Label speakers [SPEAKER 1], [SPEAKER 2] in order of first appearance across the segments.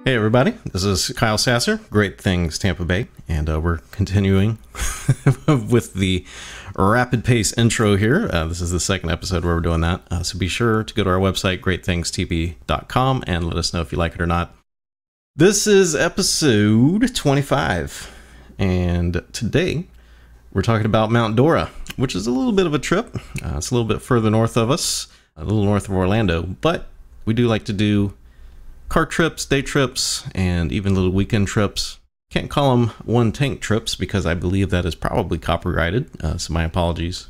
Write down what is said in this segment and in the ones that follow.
[SPEAKER 1] Hey everybody, this is Kyle Sasser, Great Things Tampa Bay, and we're continuing with the rapid pace intro here. This is the second episode where we're doing that, so be sure to go to our website, greatthingstp.com, and let us know if you like it or not. This is episode 25, and today we're talking about Mount Dora, which is a little bit of a trip. It's a little bit further north of us, a little north of Orlando, but we do like to do car trips, day trips, and even little weekend trips. Can't call them one tank trips because I believe that is probably copyrighted, so my apologies.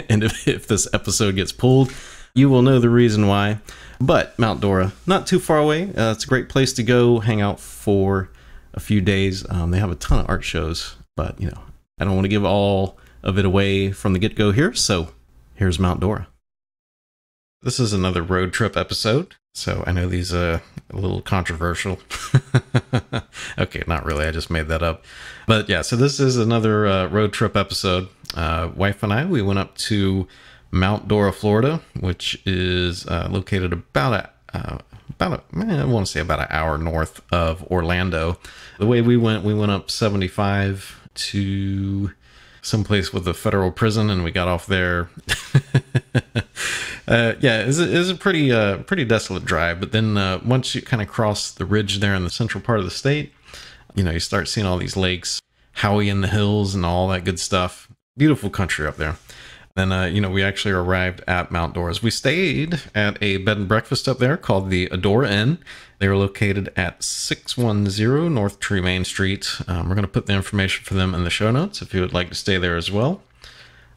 [SPEAKER 1] And if this episode gets pulled, you will know the reason why. But Mount Dora, not too far away. It's a great place to go hang out for a few days. They have a ton of art shows, but you know, I don't want to give all of it away from the get-go here, so here's Mount Dora. This is another road trip episode, so I know these are a little controversial. Okay, not really, I just made that up. But yeah, so this is another road trip episode. Wife and I, we went up to Mount Dora, Florida, which is located about I want to say about an hour north of Orlando. The way we went up 75 to someplace with a federal prison, and we got off there. Yeah, it was a pretty desolate drive. But then once you kind of cross the ridge there in the central part of the state, you know, you start seeing all these lakes, Howie in the hills, and all that good stuff. Beautiful country up there. Then, you know, we actually arrived at Mount Dora's. We stayed at a bed and breakfast up there called the Adora Inn. They were located at 610 North Tremaine Street. We're going to put the information for them in the show notes if you would like to stay there as well.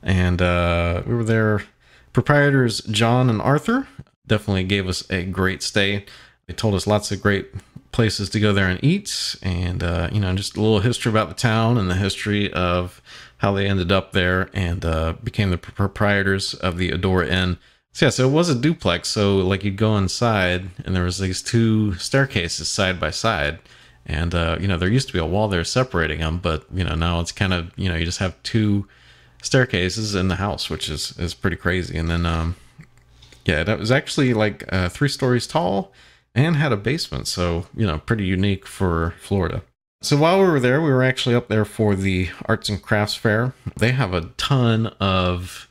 [SPEAKER 1] And we were there. Proprietors John and Arthur definitely gave us a great stay. They told us lots of great places to go there and eat, and you know, just a little history about the town and the history of how they ended up there and became the proprietors of the Adora Inn. So yeah, so it was a duplex. So like you'd go inside and there was these two staircases side by side, and you know, there used to be a wall there separating them, but you know, now it's kind of, you know, you just have two staircases in the house, which is pretty crazy. And then yeah, that was actually like 3 stories tall and had a basement, so you know, pretty unique for Florida. So while we were there, we were actually up there for the Arts and Crafts Fair. They have a ton of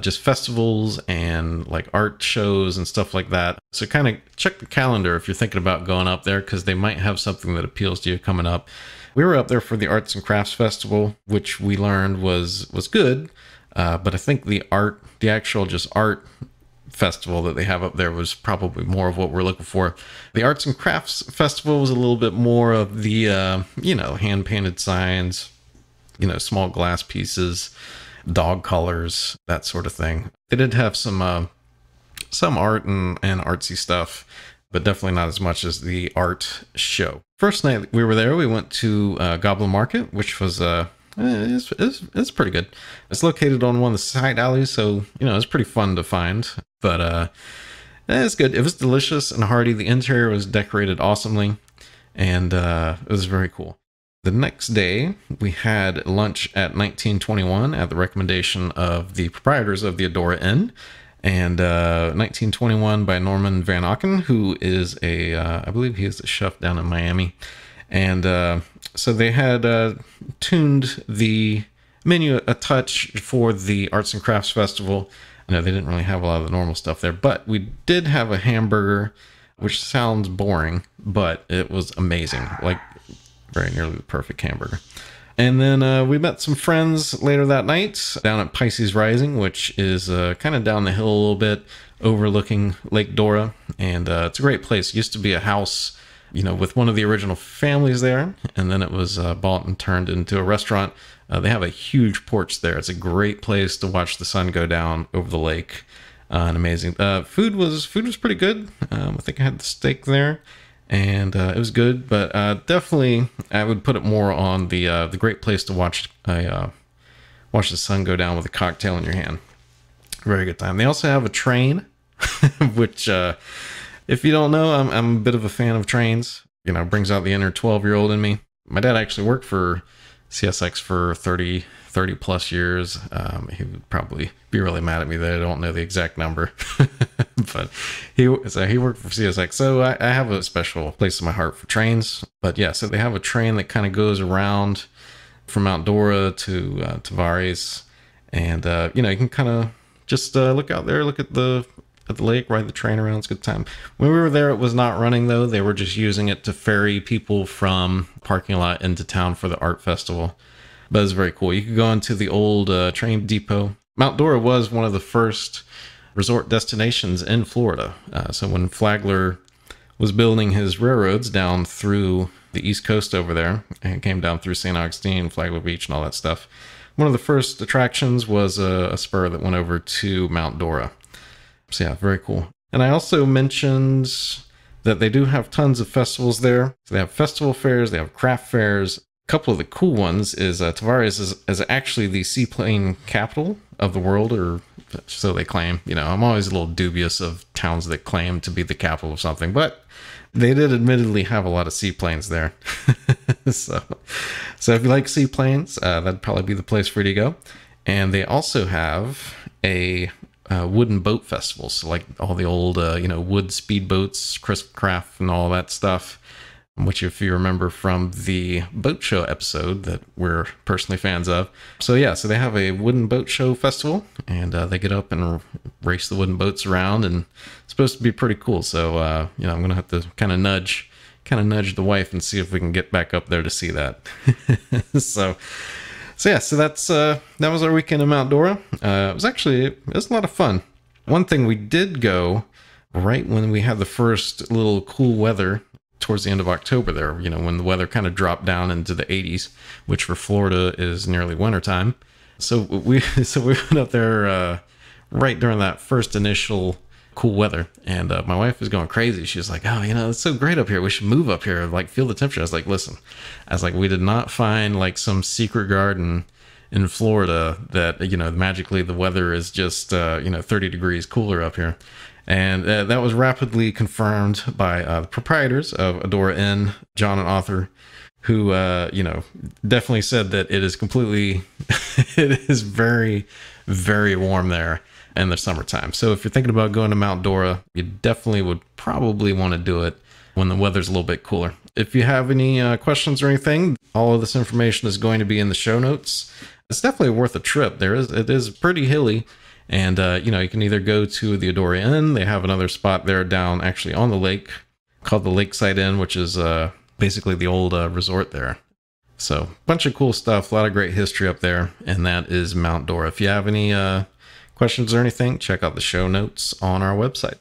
[SPEAKER 1] just festivals and like art shows and stuff like that. So kind of check the calendar if you're thinking about going up there, because they might have something that appeals to you coming up. We were up there for the Arts and Crafts Festival, which we learned was good. But I think the actual just art festival that they have up there was probably more of what we're looking for. The Arts and Crafts Festival was a little bit more of the, you know, hand-painted signs, you know, small glass pieces, dog colors, that sort of thing. They did have some art and artsy stuff, but definitely not as much as the art show. First night we were there, we went to Goblin Market, which was it's pretty good. It's located on one of the side alleys, so you know, it's pretty fun to find. But it's good. It was delicious and hearty. The interior was decorated awesomely, and it was very cool. The next day, we had lunch at 1921 at the recommendation of the proprietors of the Adora Inn. And 1921 by Norman Van Aken, who is I believe he is a chef down in Miami. And so they had tuned the menu a touch for the Arts and Crafts Festival. I know they didn't really have a lot of the normal stuff there, but we did have a hamburger, which sounds boring, but it was amazing. Like very nearly the perfect hamburger. And then we met some friends later that night down at Pisces Rising, which is kind of down the hill a little bit, overlooking Lake Dora. And it's a great place. It used to be a house, you know, with one of the original families there, and then it was bought and turned into a restaurant. They have a huge porch there. It's a great place to watch the sun go down over the lake. And amazing. Food was pretty good. I think I had the steak there. And it was good, but definitely I would put it more on the great place to watch the sun go down with a cocktail in your hand. Very good time. They also have a train, which if you don't know, I'm a bit of a fan of trains. You know, brings out the inner 12-year-old in me. My dad actually worked for CSX for 30 plus years. He would probably be really mad at me that I don't know the exact number, but he worked for CSX. So I have a special place in my heart for trains. But yeah, so they have a train that kind of goes around from Mount Dora to Tavares, and you know, you can kind of just look out there, look at the lake, ride the train around. It's a good time. When we were there, it was not running though. They were just using it to ferry people from parking lot into town for the art festival. But it's very cool. You could go into the old train depot. Mount Dora was one of the first resort destinations in Florida. So when Flagler was building his railroads down through the East Coast over there, and came down through St. Augustine, Flagler Beach, and all that stuff, one of the first attractions was a spur that went over to Mount Dora. So yeah, very cool. And I also mentioned that they do have tons of festivals there. So they have festival fairs, they have craft fairs. A couple of the cool ones is Tavares is actually the seaplane capital of the world, or so they claim. You know, I'm always a little dubious of towns that claim to be the capital of something, but they did admittedly have a lot of seaplanes there. so if you like seaplanes, that'd probably be the place for you to go. And they also have a wooden boat festival. So like all the old, you know, wood speedboats, crisp craft and all that stuff, which if you remember from the boat show episode that we're personally fans of. So yeah, so they have a wooden boat show festival, and they get up and race the wooden boats around, and it's supposed to be pretty cool. So, you know, I'm going to have to kind of nudge the wife and see if we can get back up there to see that. So yeah, so that was our weekend in Mount Dora. It was a lot of fun. One thing, we did go right when we had the first little cool weather towards the end of October there, you know, when the weather kind of dropped down into the 80s, which for Florida is nearly wintertime. So we went up there right during that first initial cool weather, and my wife was going crazy. She was like, oh, you know, it's so great up here, we should move up here, like feel the temperature. I was like, listen, we did not find like some secret garden in Florida that, you know, magically the weather is just 30 degrees cooler up here. And that was rapidly confirmed by the proprietors of Adora Inn, John and Arthur, who definitely said that it is it is very, very warm there in the summertime. So if you're thinking about going to Mount Dora, you definitely would probably want to do it when the weather's a little bit cooler. If you have any questions or anything, all of this information is going to be in the show notes. It's definitely worth a trip. It is pretty hilly, and you can either go to the Adora Inn. They have another spot there down actually on the lake called the Lakeside Inn, which is basically the old resort there. So bunch of cool stuff, a lot of great history up there, and that is Mount Dora. If you have any questions or anything, check out the show notes on our website.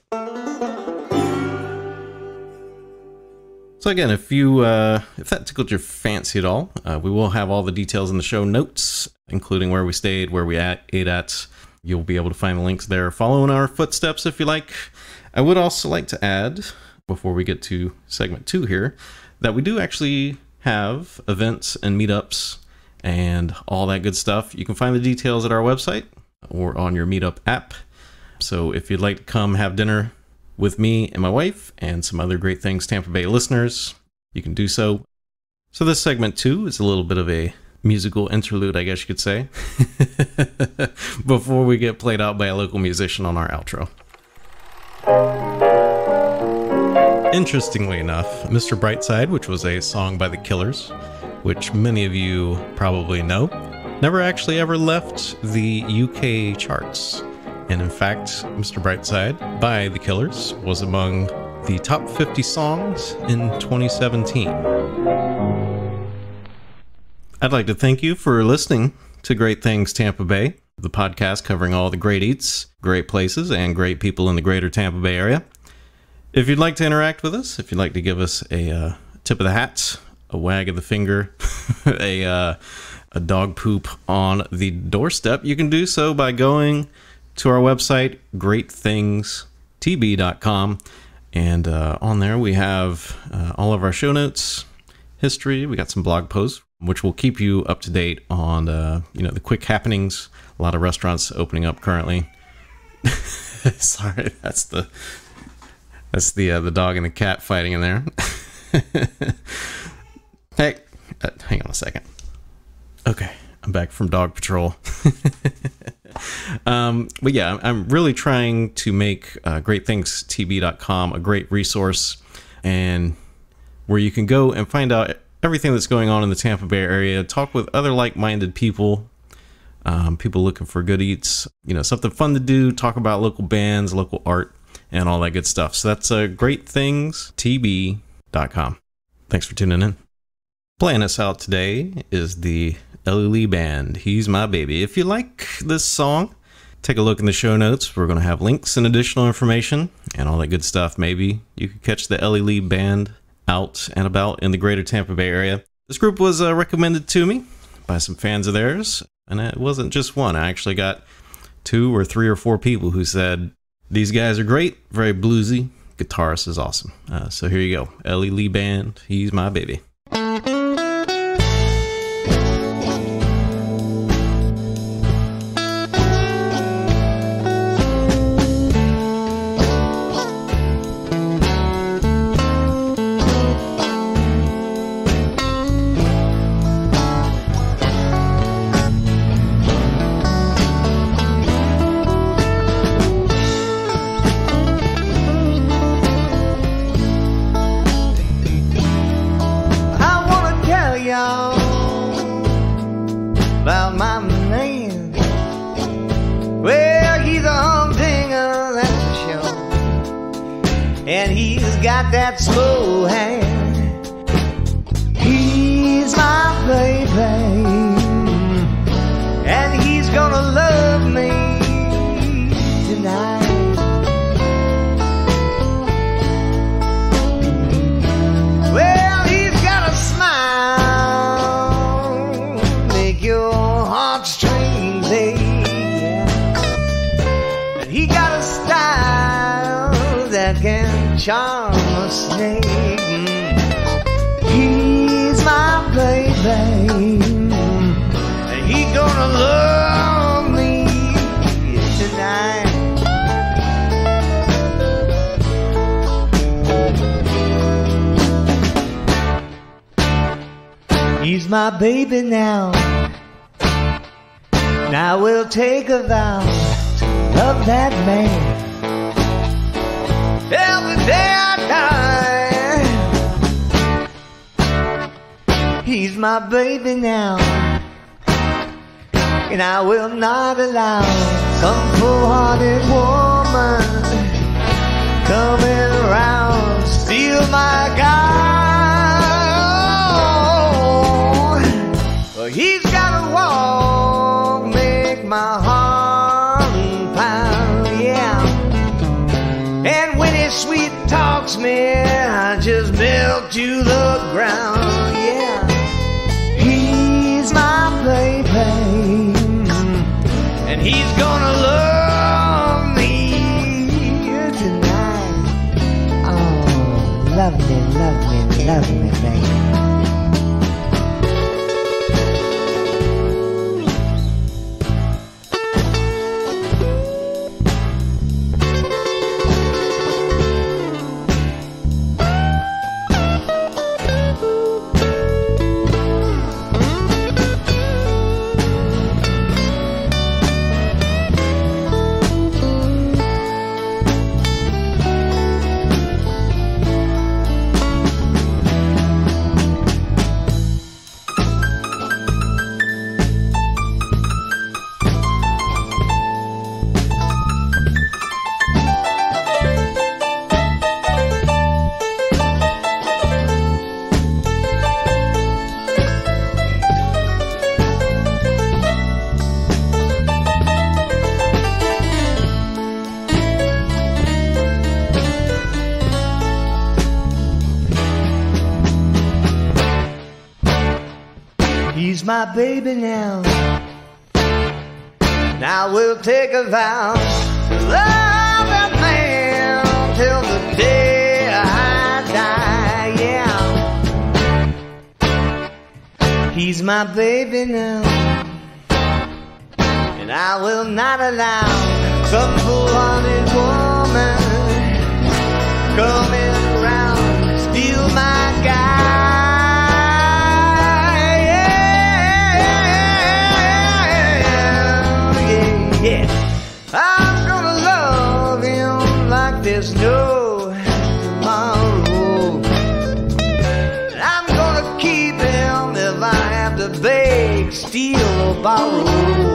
[SPEAKER 1] So again, if that tickled your fancy at all, we will have all the details in the show notes, including where we stayed, where we ate at. You'll be able to find the links there. Follow in our footsteps if you like. I would also like to add, before we get to segment 2 here, that we do actually have events and meetups and all that good stuff. You can find the details at our website or on your meetup app. So if you'd like to come have dinner with me and my wife and some other great things Tampa Bay listeners, you can do so. So this segment 2 is a little bit of a musical interlude, I guess you could say, before we get played out by a local musician on our outro. Interestingly enough, Mr. Brightside, which was a song by The Killers, which many of you probably know, never actually ever left the UK charts. And in fact, Mr. Brightside by The Killers was among the top 50 songs in 2017. I'd like to thank you for listening to Great Things Tampa Bay, the podcast covering all the great eats, great places, and great people in the greater Tampa Bay area. If you'd like to interact with us, if you'd like to give us a tip of the hat, a wag of the finger, a dog poop on the doorstep, you can do so by going to our website, greatthingstb.com. And on there we have all of our show notes, history. We got some blog posts, which will keep you up to date on the quick happenings. A lot of restaurants opening up currently. Sorry, that's the dog and the cat fighting in there. Hey, hang on a second. back from dog patrol. But yeah, I'm really trying to make greatthinkstb.com a great resource, and where you can go and find out everything that's going on in the Tampa Bay area, talk with other like-minded people, people looking for good eats, something fun to do, talk about local bands, local art, and all that good stuff. So that's greatthinkstb.com. Thanks for tuning in. Playing us out today is the Elli Band, He's My Baby. If you like this song, take a look in the show notes. We're going to have links and additional information and all that good stuff. Maybe you could catch the Elli Band out and about in the greater Tampa Bay area. This group was recommended to me by some fans of theirs, and it wasn't just one. I actually got 2 or 3 or 4 people who said, these guys are great, very bluesy, guitarist is awesome. So here you go, Elli Band, He's My Baby.
[SPEAKER 2] About my man, well, he's a humdinger, that's for sure, and he's got that slow hand. He's my baby, and he's gonna love me tonight. Well, he's got a smile, make your heartstrings ache, yeah. And he got a style that can charm a snake. He's my baby, and he gonna love me tonight. He's my baby now. Now we'll take a vow to love that man till the day I die. He's my baby now, and I will not allow some fool-hearted woman coming around steal my guy. Well, he's got a walk, make my heart pound, yeah. And when he sweet talks me, I just melt to the ground, yeah. He's my baby, and he's gonna love me tonight. Oh, love me, love me, love me, baby. He's my baby now. Now we'll take a vow to love that man till the day I die, yeah. He's my baby now, and I will not allow some fool-hearted woman coming around steal my guy. borrowed.